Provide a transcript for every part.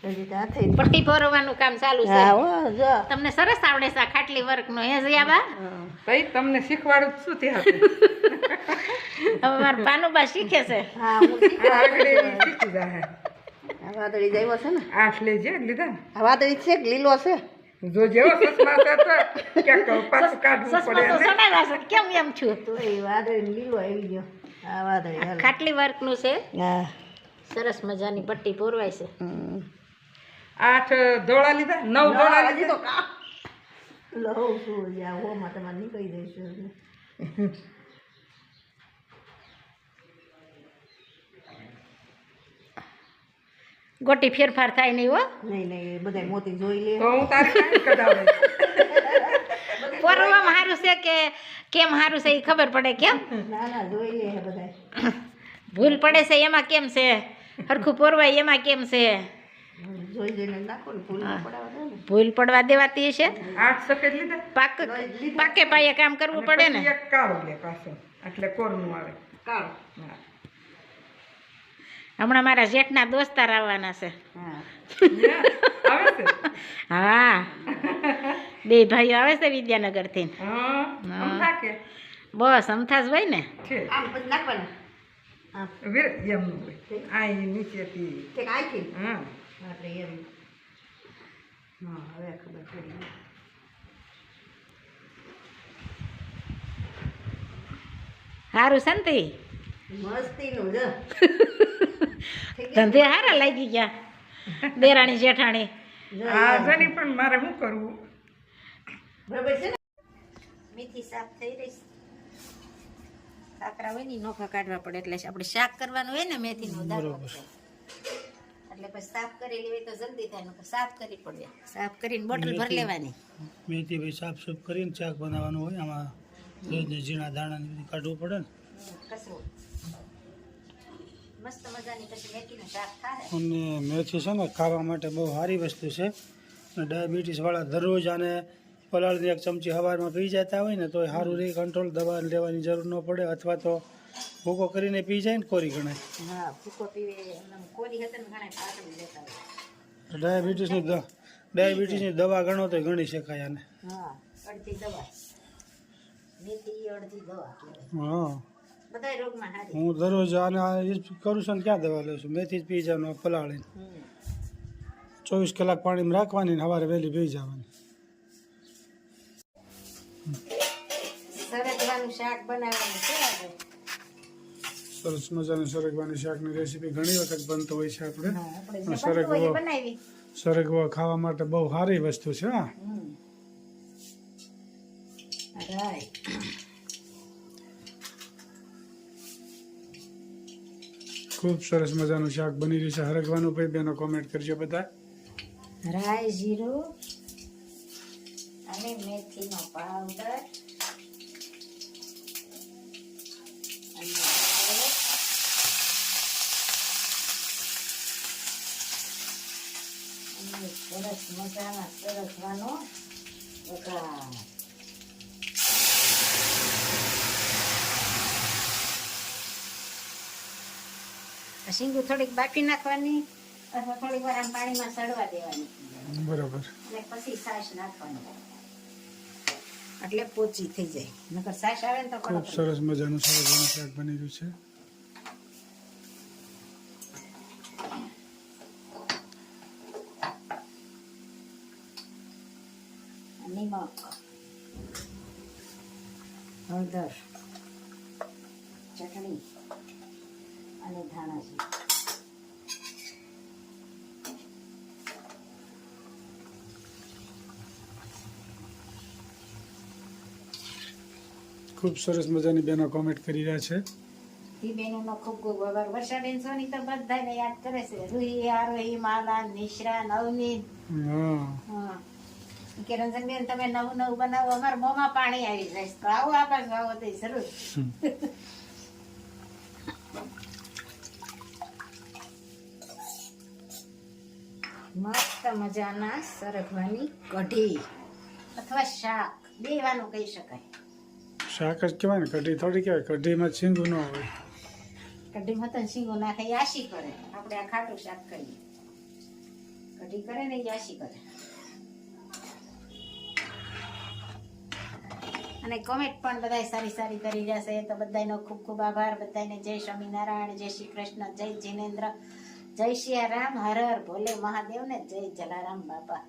પટ્ટી પરોવાનું કામ ચાલુ છે. હા હો જો તમને સરસ આવડે છે આ ખાટલી વર્કનો હે જયાબા? તઈ તમને શીખવાડું શું ત્યાં હવે મારા પાનુબા શીખે છે. હા હું આગળ શીખી જાય. આ વાદળી જાય છે ને આઠ લેજે લીધા ને આ વાદળી છે કે લીલો છે જો જેવો સસમા થતો ક્યાંક પાછું કાઢવું સસમા પડે તો ને. સડાવ્યા છે કેમ એમ છું. તો એ વાદળી ને લીલો આવી ગયો આ વાદળી હાલ. ખાટલી વર્કનું છે, હા સરસ મજાની પટ્ટી પોરવાય છે. આઠ ધોળા લીધા, 9 ધોળા હજી લીધા. તો કા લઉં છું જ્યાં હોમાં તમારે નીકળી જઈશું ગોટી ફેરફાર થાય નહીં હો. નહીં નહીં એ બધા મોતી જોઈ લે તો હું તારી કાંઈ કઢાવે. પોરવામાં સારું છે કે કેમ સારું છે એ ખબર પડે. કેમ ના ના જોઈ લે હે બધા ભૂલ પડે છે એમાં કેમ છે, હરખું પોરવાય એમાં કેમ છે, જોઈ જોઈને નાખો ને ફૂલ પડાવવા દો ને ભૂલ પડવા દેવાતી છે. 8 સફેદ લીધા. પાકે પાયે કામ કરવું પડે ને. પછી એક કાળો લે પાછો એટલે કોરનું આવે. કાળો હા. હમણાં મારા જેઠના દોસ્તાર આવવાના છે. હા આવે છે. હા બે ભાઈઓ આવે છે વિદ્યાનગરથી. હા આમ થાકે બસ અમથા જ હોય ને. છે આમ પછી નાખવાના આમ વીર એમ ન હોય આ નીચેથી. ઠીક આખી હા એટલે એમ હા હવે ખબર પડી સારું છે ને તે મસ્તીનું જ ધંધે હારા લાગી ગયા દેરાણી જેઠાણી. આ જણી પણ મારે શું કરવું. બરાબર છે ને મેથી સાફ થઈ રહી છે. કાકરા હોય ને ઈ નોખા કાઢવા પડે એટલે આપણે શાક કરવાનું હોય ને મેથીનું દાળ એટલે પછી સાફ કરેલી હોય તો જલ્દી થાય નકર સાફ કરવી પડે. સાફ કરીને બોટલ ભરી લેવાની. મેથી ભાઈ સાફ સૂફ કરીને શાક બનાવવાનું હોય આમાં ઝીણા દાણા ને બધું કાઢવું પડે ને કસરું મસ્ત મજાની પછી મેથીનું શાક થાય. અને મેથી છે ને ખાવા માટે બહુ સારી વસ્તુ છે. અને ડાયાબિટીસવાળા દરરોજ આને પલાળીને 1 ચમચી સવારમાં પી જતા હોય ને તો સારું રહે કંટ્રોલ. દવા લેવાની જરૂર ન પડે અથવા તો ભૂકો કરીને પી જાય ને કોરી ગણાય. હા ભૂકો પીવે એમ કોરી હતા ને ઘણા પાતળી લેતા હોય. ડાયાબિટીસની દવા ગણો તો ગણી શકાય આને. હા અડધી દવા મેથી અડધી દવા કહેવાય. હા બધા રોગમાં સારી. હું દરરોજ આને આ એ જ કરું છું ને ક્યાં દવા લઉં છું. મેથી જ પી જવાનું પલાળીને 24 કલાક પાણીમાં રાખવાની ને સવારે વહેલી પી જવાની. સરગવાનું શાક બનાવવાનું છે આજે. સરસ મજાનું સરગવાની શાકની રેસીપી ઘણી વખત બનતો હોય છે આપણે. આપણે જે બનતું હોય એ બનાવી. સરગવો ખાવા માટે બહુ સારી વસ્તુ છે. હા રાઈટ. ખૂબ સરસ મજાનું શાક બની રહ્યું છે. હરગવાનું ભાઈ બેનો કોમેન્ટ કરજો બધા. રાઈ જીરું અને મેથીનો પાવડર અને સરસ મજાના સરગવાનો વઘાર. શીંગું થોડીક બાફી નાખવાની અથવા થોડીક વાર આમ પાણીમાં સડવા દેવાની બરોબર. અને પછી છાશ નાખવાની એટલે પોચી થઈ જાય. નકર છાશ આવે ને તો ખૂબ સરસ મજાનું સરગવાનું શાક બની રહ્યું છે. નિમક, હળદર, ચટણી અને ધાણા જીરું. ખૂબ સરસ મજાની બેનો કોમેન્ટ કરી રહ્યા છે. ઈ બેનોનો ખૂબ ખૂબ આભાર. વર્ષાબેન સોની તો બધાને યાદ કરે છે. રૂહી, આરોહી, માલા, નિશ્રા, નવનીત. હા હા કે રંજનબેન તમે નવું નવું બનાવો, અમારા મોંમાં પાણી આવી જાય. તો આવો આ બાજુ આવો તો જરૂર. મસ્ત મજાના સરગવાની કઢી અથવા શાક બેવાનું કહી શકાય. શાક જ કહેવાય ને, કઢી થોડી કહેવાય. કઢીમાં શીંગું ન હોય. કઢીમાં તો શીંગો નાખે એ આશી કરે. આપણે આ ખાટું શાક કરીએ. કઢી કરે ને એ આશી કરે. અને કોમેન્ટ પણ બધાય સારી સારી કરી જશે, તો બધાયનો ખૂબ ખૂબ આભાર. બધાને જય સ્વામિનારાયણ, જય શ્રી કૃષ્ણ, જય જિનેન્દ્ર, જય સિયારામ, હર હર ભોલે મહાદેવ ને જય જલારામ બાપા.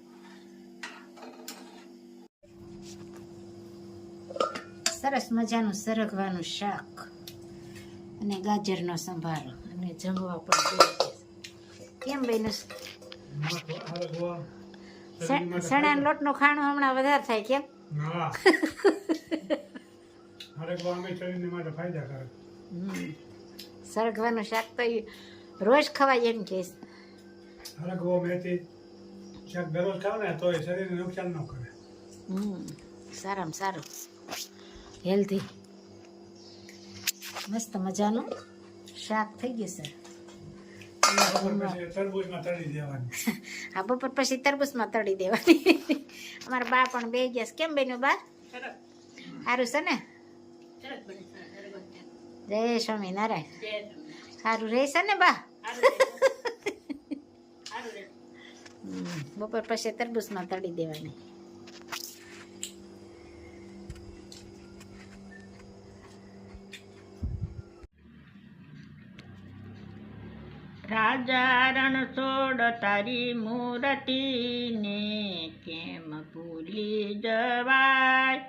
સરસ મજાનું સરગવાનું શાક અને ગાજરનો સંભારો અને જમવા પણ કેમ બન્યું? સણાના લોટનું ખાણું હમણાં વધારે થાય કેમ? સરગવાનું શાક તો રોજ ખવાય એમ કે સારામાં સારું હેલ્ધી મસ્ત મજાનું શાક થઈ ગયું સર. હા, બપોર પછી તરબૂચમાં તળી દેવાની. અમારા બા પણ બે ગયા. કેમ બન્યું બા? સારું છે ને? જય સ્વામિનારાયણ. સારું રહેશે ને બા? બપોર પછી તરબૂચમાં તળી દેવાની. રાજા રણછોડ તારી મૂર્તિને કેમ ભૂલી જવાય,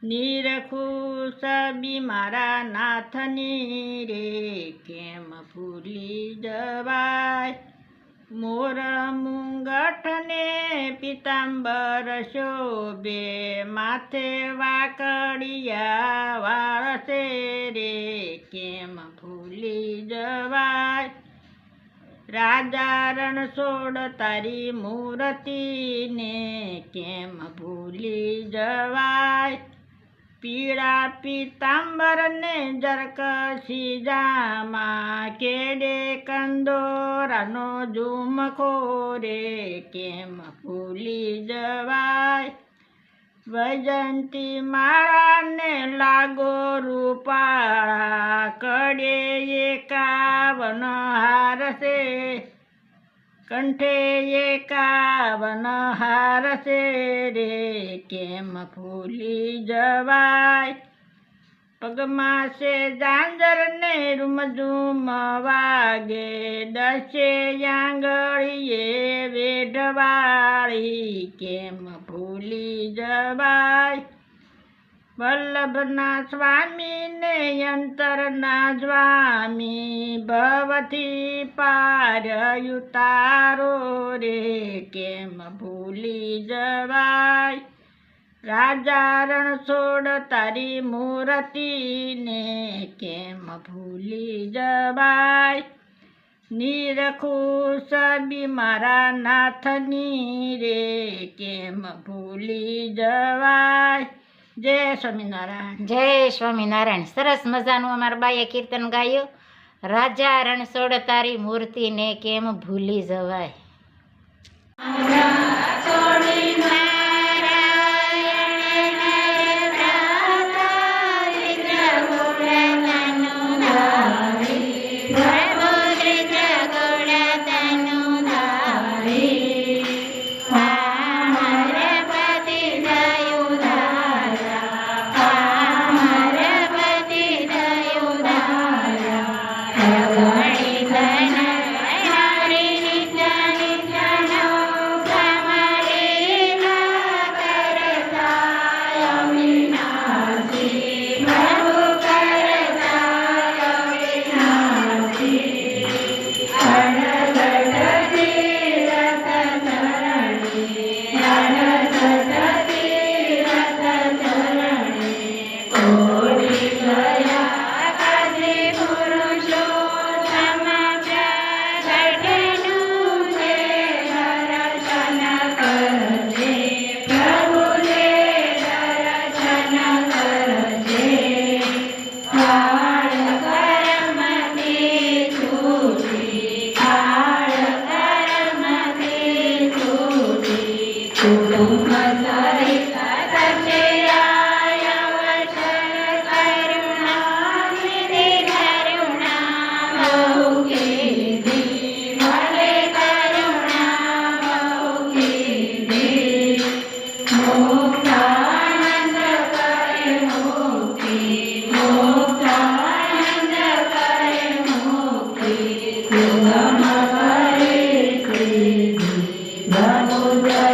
નિરખુશ બી મારા નાથની રે કેમ ભૂલી જવાય. મોર મુંગઠને પિતાંબર શોભે, માથે વાકડિયા વાળ છે રે કેમ ભૂલી જવાય. રાજા રણછોડ તારી મૂર્તિને કેમ ભૂલી જવાય. પીળા પિતાંબર ને જરકસી જામા, કેડે કંદોરાનો ઝુમખો રે કેમ ભૂલી જવાય. વૈજંતી માળાને લાગો રૂપાળા, કડે 51 હાર છે, કંઠે 51 હાર છે રે કેમ ભૂલી જવાય. પગમાં છે ઝાંઝર ને રૂમઝૂમ વાગે, 10 આંગળીએ વેઢવાળી કેમ ભૂલી જવાય. વલ્લભના સ્વામીને અંતરના સ્વામી, ભવથી પાર ઉતારો રે કેમ ભૂલી જવાય. રાજા રણછોડ તારી મૂર્તિને કેમ ભૂલી જવાય. નિરખુશ બી મારા નાથની રે કેમ ભૂલી જવાય. જય સ્વામિનારાયણ. જય સ્વામિનારાયણ. સરસ મજાનું અમારા બાઈએ કીર્તન ગાયું. રાજા રણછોડ તારી મૂર્તિને કેમ ભૂલી જવાય. હરી સુગમ કરે છે જીવન